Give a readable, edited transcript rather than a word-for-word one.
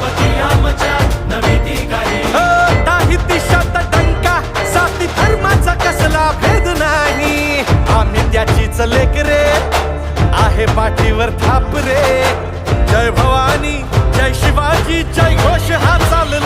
छत्रपती आमच्या नवी ती काही काही दिशात डंका जाती धर्माचा कसला भेद नाही आम्ही त्याचीच लेकरे आहे पाठीवर थाप रे जय भवानी जय शिवाजी जय घोष हा चालला